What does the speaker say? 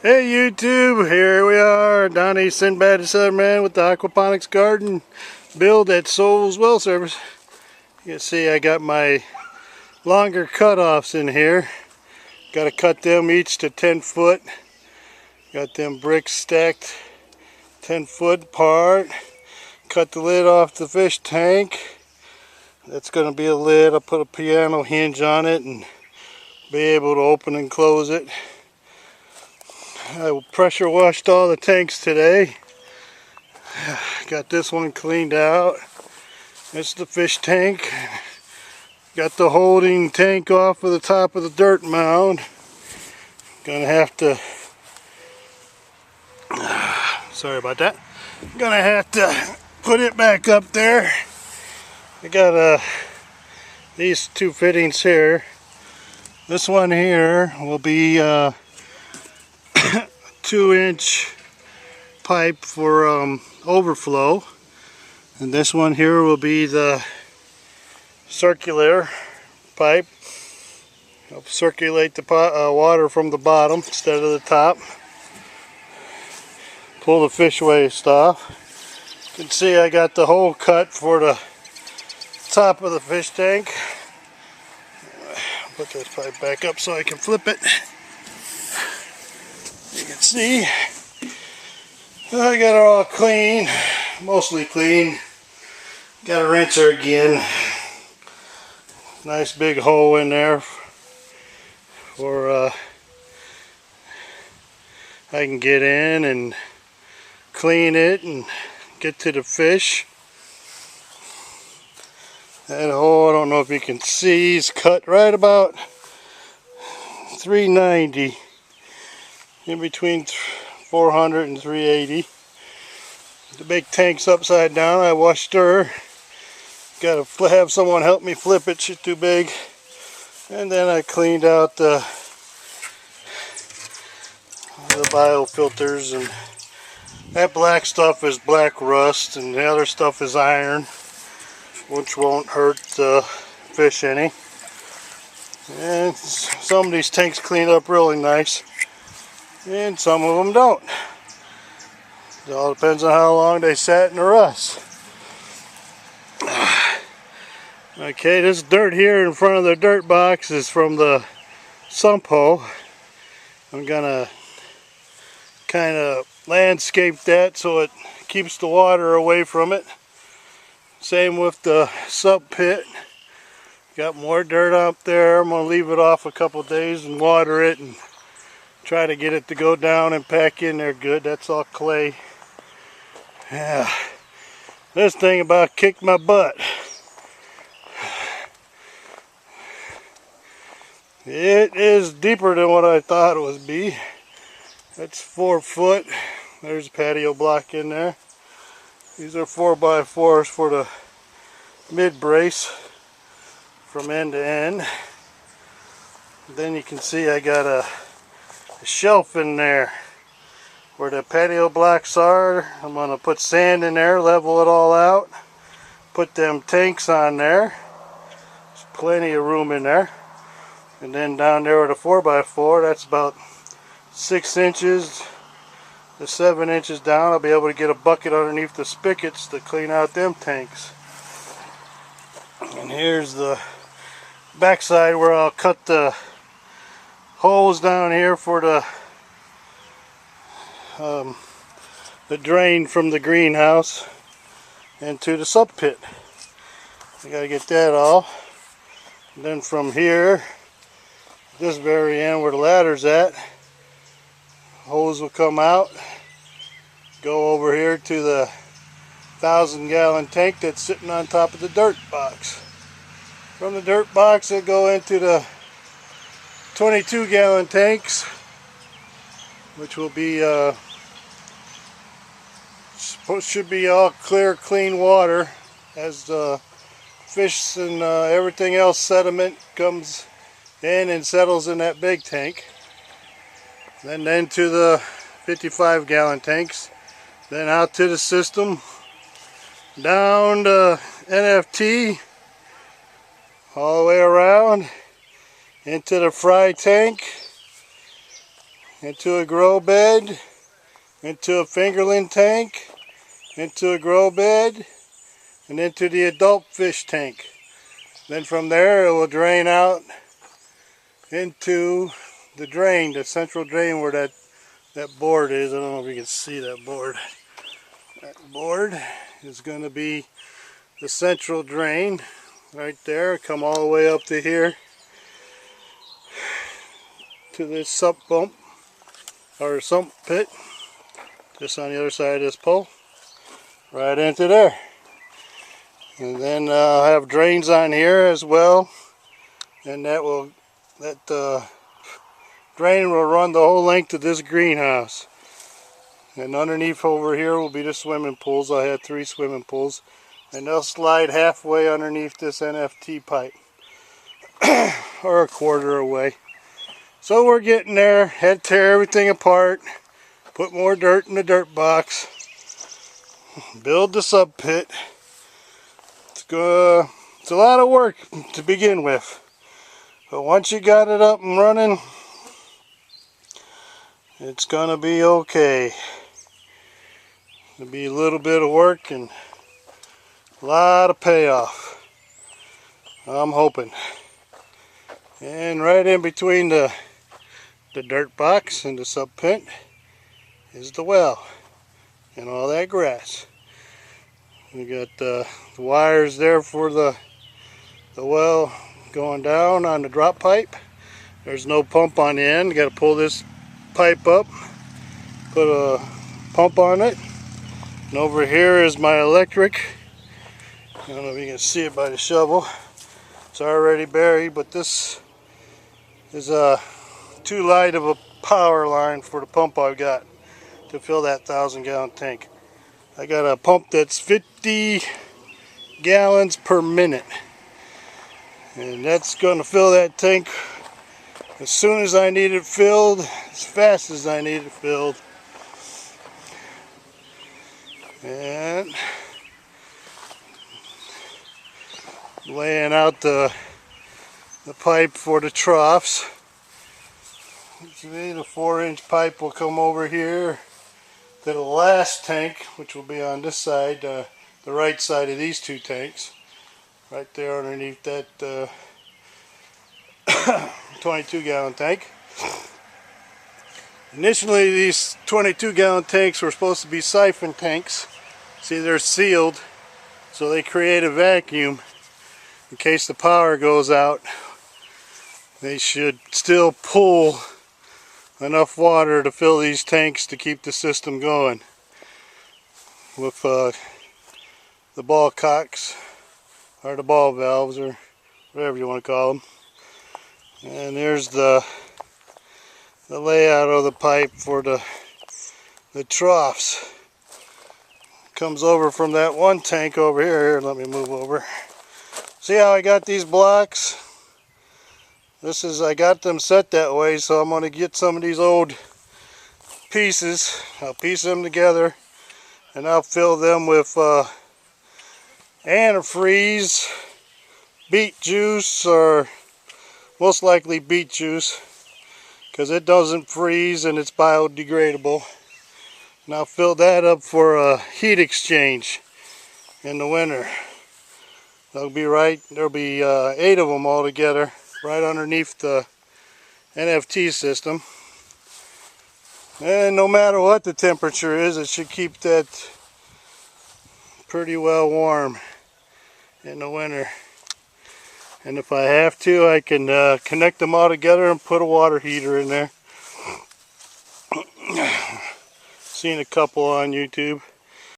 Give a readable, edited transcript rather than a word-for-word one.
Hey YouTube, here we are, Donnie Sinbad the Southern Man with the Aquaponics garden build at Sowles well service. You can see I got my longer cutoffs in here. Got to cut them each to 10 foot. Got them bricks stacked 10 foot apart. Cut the lid off the fish tank. That's going to be a lid. I'll put a piano hinge on it and be able to open and close it. I pressure washed all the tanks today. Got this one cleaned out. It's the fish tank. Got the holding tank off of the top of the dirt mound. Gonna have to, sorry about that. Gonna have to put it back up there. I got these two fittings here. This one here will be 2-inch pipe for overflow, and this one here will be the circular pipe. Help circulate the water from the bottom instead of the top. Pull the fish waste off. You can see I got the hole cut for the top of the fish tank. Put this pipe back up so I can flip it. You can see I got it all clean, mostly clean. Got to rinse her again. Nice big hole in there for I can get in and clean it and get to the fish. That hole, I don't know if you can see, is cut right about 390, in between 400 and 380. The big tank's upside down. I washed her. Got to have someone help me flip it. She's too big. And then I cleaned out the biofilters, and that black stuff is black rust, and the other stuff is iron, which won't hurt the fish any. And some of these tanks clean up really nice, and some of them don't. It all depends on how long they sat in the rust. Okay, this dirt here in front of the dirt box is from the sump hole. I'm gonna kind of landscape that so it keeps the water away from it. Same with the sump pit. Got more dirt out there. I'm gonna leave it off a couple days and water it and try to get it to go down and pack in there good. That's all clay. Yeah, this thing about kicked my butt. It is deeper than what I thought it would be. That's 4 foot. There's a patio block in there. These are 4x4s for the mid brace from end to end. Then you can see I got a shelf in there where the patio blocks are. I'm going to put sand in there, level it all out, put them tanks on there. There's plenty of room in there. And then down there with a 4x4, that's about 6 inches to 7 inches down. I'll be able to get a bucket underneath the spigots to clean out them tanks. And here's the backside where I'll cut the holes down here for the drain from the greenhouse into the sump pit. I gotta get that off. And then from here, this very end where the ladder's at, hose will come out, go over here to the 1,000-gallon tank that's sitting on top of the dirt box. From the dirt box, it'll go into the 22-gallon tanks, which will be should be all clear, clean water as the fish and everything else sediment comes in and settles in that big tank. Then to the 55-gallon tanks, then out to the system, down to NFT, all the way around into the fry tank, into a grow bed, into a fingerling tank, into a grow bed, and into the adult fish tank. Then from there it will drain out into the drain, the central drain where that board is. I don't know if you can see that board. That board is going to be the central drain right there. Come all the way up to here to this sump pump or sump pit, just on the other side of this pole, right into there. And then I'll have drains on here as well, and that drain will run the whole length of this greenhouse. And underneath over here will be the swimming pools. I have 3 swimming pools, and they'll slide halfway underneath this NFT pipe or a quarter away. So we're getting there. Had to tear everything apart, put more dirt in the dirt box, build the sub pit. It's a lot of work to begin with, but once you got it up and running, it's gonna be okay. It'll be a little bit of work and a lot of payoff, I'm hoping. And right in between the dirt box and the sub pit is the well and all that grass. We got the wires there for the well going down on the drop pipe. There's no pump on the end. You got to pull this pipe up, put a pump on it. And over here is my electric. I don't know if you can see it by the shovel. It's already buried, but this is too light of a power line for the pump I've got to fill that 1,000-gallon tank. I got a pump that's 50 gallons per minute, and that's going to fill that tank as soon as I need it filled, as fast as I need it filled. And laying out the pipe for the troughs. The 4-inch pipe will come over here to the last tank, which will be on this side, the right side of these 2 tanks, right there underneath that 22-gallon tank. Initially, these 22-gallon tanks were supposed to be siphon tanks. See, they're sealed, so they create a vacuum in case the power goes out. They should still pull enough water to fill these tanks to keep the system going with the ball cocks or the ball valves or whatever you want to call them. And there's the layout of the pipe for the troughs. Comes over from that one tank over here. Let me move over. See how I got these blocks? I got them set that way, so I'm going to get some of these old pieces. I'll piece them together and I'll fill them with antifreeze, beet juice, or most likely beet juice, because it doesn't freeze and it's biodegradable. And I'll fill that up for a heat exchange in the winter. There'll be 8 of them all together, right underneath the NFT system. And no matter what the temperature is, it should keep that pretty well warm in the winter. And if I have to, I can connect them all together and put a water heater in there. Seen a couple on YouTube.